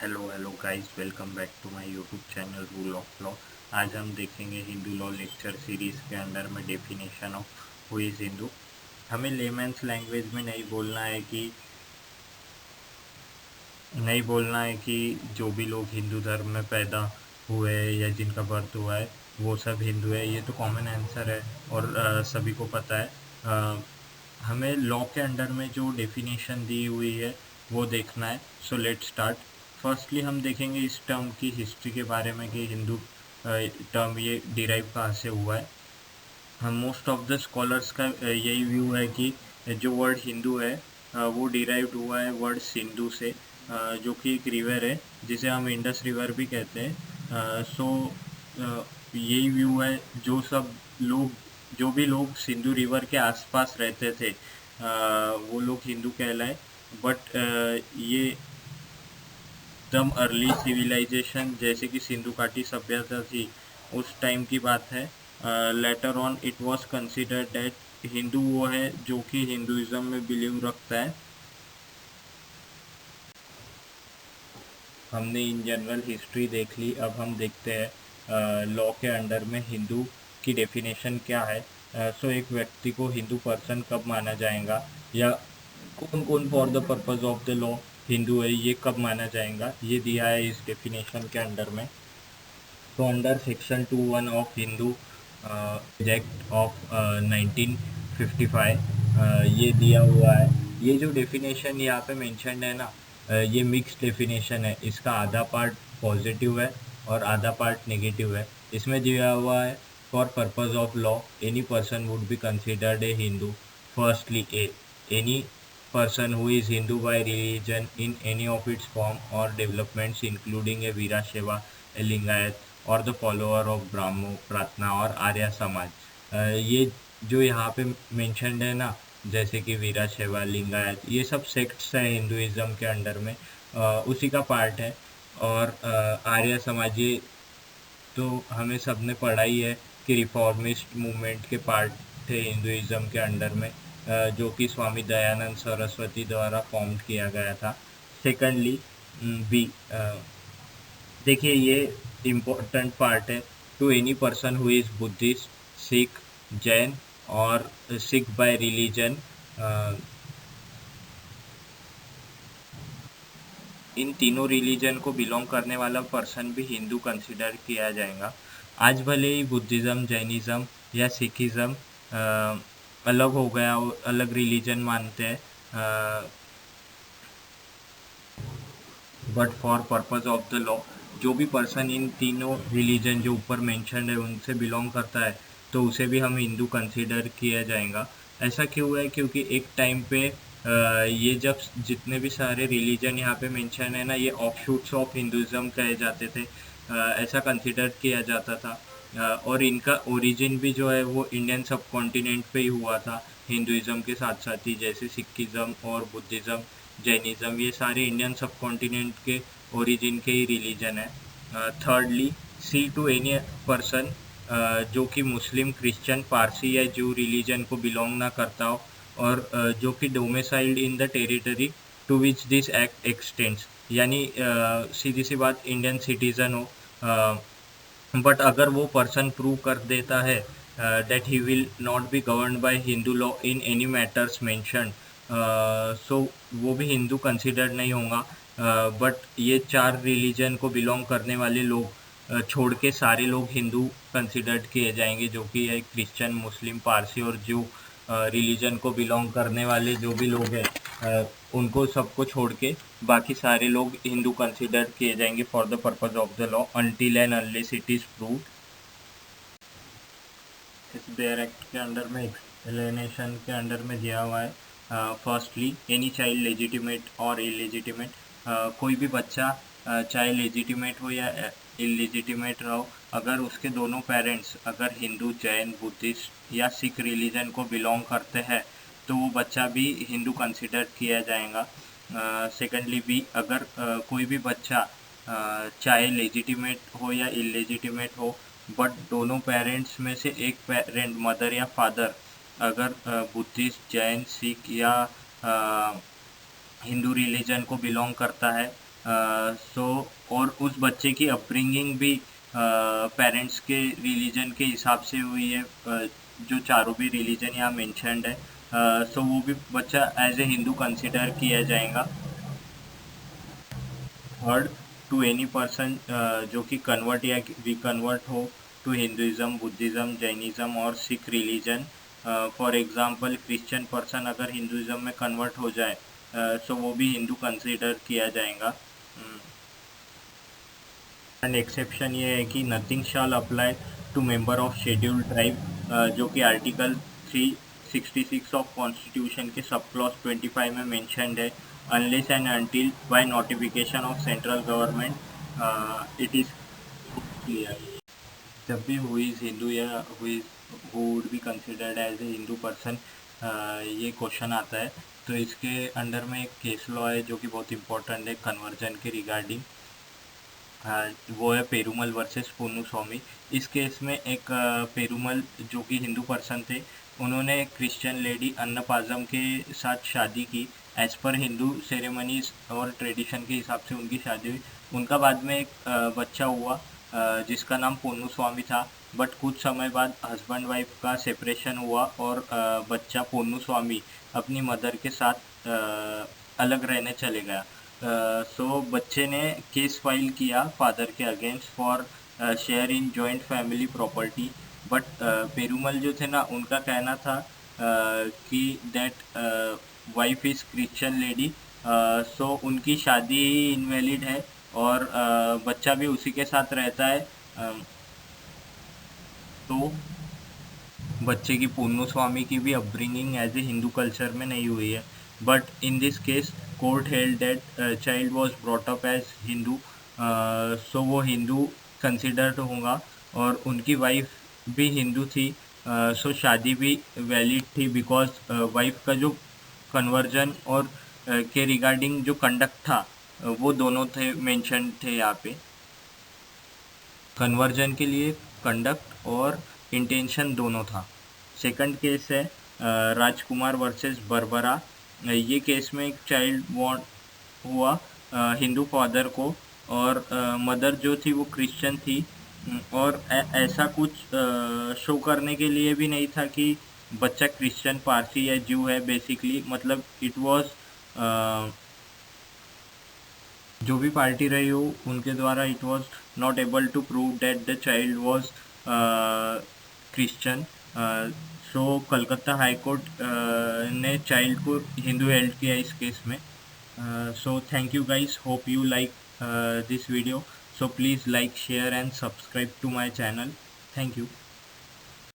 Hello guys, welcome back to my YouTube channel rule of law. आज हम देखेंगे Hindu law lecture series के under में definition of who is Hindu. हमें layman's language में नहीं बोलना है कि जो भी लोग हिंदू धर्म में पैदा हुए या जिनका बर्थ हुआ है वो सब हिंदू है। ये तो कॉमन आंसर है और सभी को पता है। हमें लॉ के अंडर में जो डेफिनेशन दी हुई है वो देखना है। So let start. फर्स्टली हम देखेंगे इस टर्म की हिस्ट्री के बारे में कि हिंदू टर्म ये डिराइव कहाँ से हुआ है। हम मोस्ट ऑफ द स्कॉलर्स का यही व्यू है कि जो वर्ड हिंदू है वो डिराइव्ड हुआ है वर्ड सिंधु से, जो कि एक रिवर है जिसे हम इंडस रिवर भी कहते हैं। यही व्यू है। लोग जो भी लोग सिंधु रिवर के आसपास रहते थे वो लोग हिंदू कहलाए। बट ये एकदम अर्ली सिविलाइजेशन जैसे कि सिंधु घाटी सभ्यता थी उस टाइम की बात है। Later on it was considered that Hindu वो है जो कि हिंदुइज्म में बिलीव रखता है। हमने इन जनरल हिस्ट्री देख ली, अब हम देखते हैं लॉ के अंडर में हिंदू की डेफिनेशन क्या है। एक व्यक्ति को हिंदू पर्सन कब माना जाएगा या कौन कौन for the purpose of the law Hindu है ये कब माना जाएगा, ये दिया है इस डेफिनेशन के अंडर में। तो under section 2(1) of Hindu act of 1955 ये दिया हुआ है। ये जो डेफिनेशन यहाँ पे मेंशन्ड है ना, ये मिक्स डेफिनेशन है। इसका आधा पार्ट पॉजिटिव है और आधा पार्ट नेगेटिव है। इसमें दिया हुआ है for purpose of law any person would be considered a Hindu. Firstly any person who is Hindu by religion in any of its form or developments including a Virashaiva, a Lingayat और the follower of Brahmo प्रार्थना और आर्य समाज। ये जो यहाँ पे mentioned है ना, जैसे कि वीराशैवा, लिंगायत, ये सब सेक्ट्स है हिंदुइज्म के अंडर में, उसी का पार्ट है। और आर्य समाज ये तो हमें सबने पढ़ा ही है कि रिफॉर्मिस्ट मूवमेंट के पार्ट थे हिंदुइज्म के अंडर में, जो कि स्वामी दयानंद सरस्वती द्वारा फॉर्म किया गया था। सेकंडली बी देखिए ये इम्पोर्टेंट पार्ट है। To any person who is Buddhist, Sikh, Jain और सिख बाय रिलीजन, इन तीनों रिलीजन को बिलोंग करने वाला पर्सन भी हिंदू कंसिडर किया जाएगा। आज भले ही बुद्धिज़्म, जैनिज़्म या सिखिज़्म अलग हो गया, अलग रिलीजन मानते हैं, but for purpose of the law जो भी पर्सन इन तीनों रिलीजन जो ऊपर मेंशन है उनसे बिलोंग करता है तो उसे भी हम हिंदू कंसिडर किया जाएगा। ऐसा क्यों है? क्योंकि एक टाइम पे ये जब जितने भी सारे रिलीजन यहाँ पे मेंशन है ना, ये ऑफशूट्स ऑफ हिंदुइज्म कहे जाते थे। ऐसा कंसिडर किया जाता था। और इनका ओरिजिन भी जो है वो इंडियन सब कॉन्टिनेंट पे ही हुआ था हिंदुइज्म के साथ साथ ही। जैसे सिखिज़्म और बुद्धिज़्म, जैनिज़्म, ये सारे इंडियन सब कॉन्टिनेंट के ओरिजिन के ही रिलीजन है। Thirdly C to any person जो कि मुस्लिम, क्रिश्चियन, पारसी या जू रिलीजन को बिलोंग ना करता हो और जो कि domiciled in the territory to which this act extends, यानी सीधी सी बात इंडियन सिटीजन हो, बट अगर वो पर्सन प्रूव कर देता है that he will not be govern by Hindu law in any matters mention, so वो भी हिंदू कंसिडर नहीं होगा। बट ये चार रिलीजन को बिलोंग करने वाले लोग छोड़ के सारे लोग हिंदू कंसिडर्ड किए जाएंगे, जो कि है क्रिश्चियन, मुस्लिम, पारसी और जो रिलीजन को बिलोंग करने वाले जो भी लोग हैं उनको सबको छोड़ के बाकी सारे लोग हिंदू कंसिडर किए जाएंगे for the purpose of the law until and unless it is proved. इस बेयर एक्ट के अंडर में एक्सप्लेनेशन के अंडर में दिया हुआ है। फर्स्टली एनी चाइल्ड लेजिटिमेट और इलेजिटिमेट, कोई भी बच्चा चाहे लेजिटिमेट हो या इलेजिटिमेट रहो, अगर उसके दोनों पेरेंट्स अगर हिंदू, जैन, बुद्धिस्ट या सिख रिलीजन को बिलोंग करते हैं तो वो बच्चा भी हिंदू कंसिडर किया जाएगा। सेकेंडली भी अगर कोई भी बच्चा चाहे लेजिटिमेट हो या इलेजिटिमेट हो बट दोनों पेरेंट्स में से एक पेरेंट, मदर या फादर, अगर बुद्धिस्ट, जैन, सिख या हिंदू रिलीजन को बिलोंग करता है सो और उस बच्चे की अपब्रिंगिंग भी पेरेंट्स के रिलीजन के हिसाब से हुई है, जो चारों भी रिलीजन यहाँ मेंशन्ड है। सो वो भी बच्चा एज ए हिंदू कंसिडर किया जाएगा। थर्ड, टू एनी पर्सन जो कि कन्वर्ट या रिकन्वर्ट हो टू हिंदुज़म, बुद्धिज़्म, जैनिज़्म और Sikh religion. For example Christian person अगर हिंदुज़म में कन्वर्ट हो जाए सो वो भी हिंदू कंसिडर किया जाएगा। एंड एक्सेप्शन ये है कि nothing shall apply to member of scheduled tribe, जो कि आर्टिकल 366 ऑफ कॉन्स्टिट्यूशन के सब क्लॉज 25 में मेंशन्ड है, unless and until by notification of central government it is clear. जब भी हु इज़ हिंदू या who would be considered as a Hindu person, ये question आता है तो इसके अंडर में एक केस लॉ है जो कि बहुत इंपॉर्टेंट है कन्वर्जन के रिगार्डिंग। वो है पेरूमल वर्सेस पोन्नुस्वामी। इस केस में एक पेरूमल जो कि हिंदू पर्सन थे, उन्होंने एक क्रिश्चियन लेडी अन्नपाज़म के साथ शादी की। एज पर हिंदू सेरेमनीज और ट्रेडिशन के हिसाब से उनकी शादी हुई। उनका बाद में एक बच्चा हुआ जिसका नाम पोन्नुस्वामी था। बट कुछ समय बाद हस्बैंड वाइफ का सेपरेशन हुआ और बच्चा पोन्नुस्वामी अपनी मदर के साथ अलग रहने चले गया। सो बच्चे ने केस फाइल किया फादर के against for share in joint family property. But Perumal जो थे ना, उनका कहना था कि that wife is Christian lady, so उनकी शादी इनवैलिड है और बच्चा भी उसी के साथ रहता है। तो बच्चे की पोन्नुस्वामी की भी upbringing as a Hindu culture में नहीं हुई है। But in this case court held that child was brought up as Hindu, so वो हिंदू कंसिडर्ड होगा और उनकी वाइफ भी हिंदू थी। सो शादी भी वैलिड थी बिकॉज वाइफ का जो कन्वर्जन और के रिगार्डिंग जो कंडक्ट था वो दोनों थे मेंशन थे यहाँ पे। कन्वर्जन के लिए कंडक्ट और इंटेंशन दोनों था। सेकंड केस है राजकुमार वर्सेस बरबरा। ये केस में एक चाइल्ड बॉर्न हुआ हिंदू फादर को और मदर जो थी वो क्रिश्चियन थी। और ऐसा कुछ शो करने के लिए भी नहीं था कि बच्चा क्रिश्चियन, पारसी या ज्यू है। बेसिकली मतलब इट वाज जो भी पार्टी रही हो उनके द्वारा it was not able to prove that the child was Christian. So Calcutta High Court ने चाइल्ड को हिंदू हेल्ड किया इस केस में। So thank you guys, hope you like this video, so please like, share and subscribe to my channel. Thank you.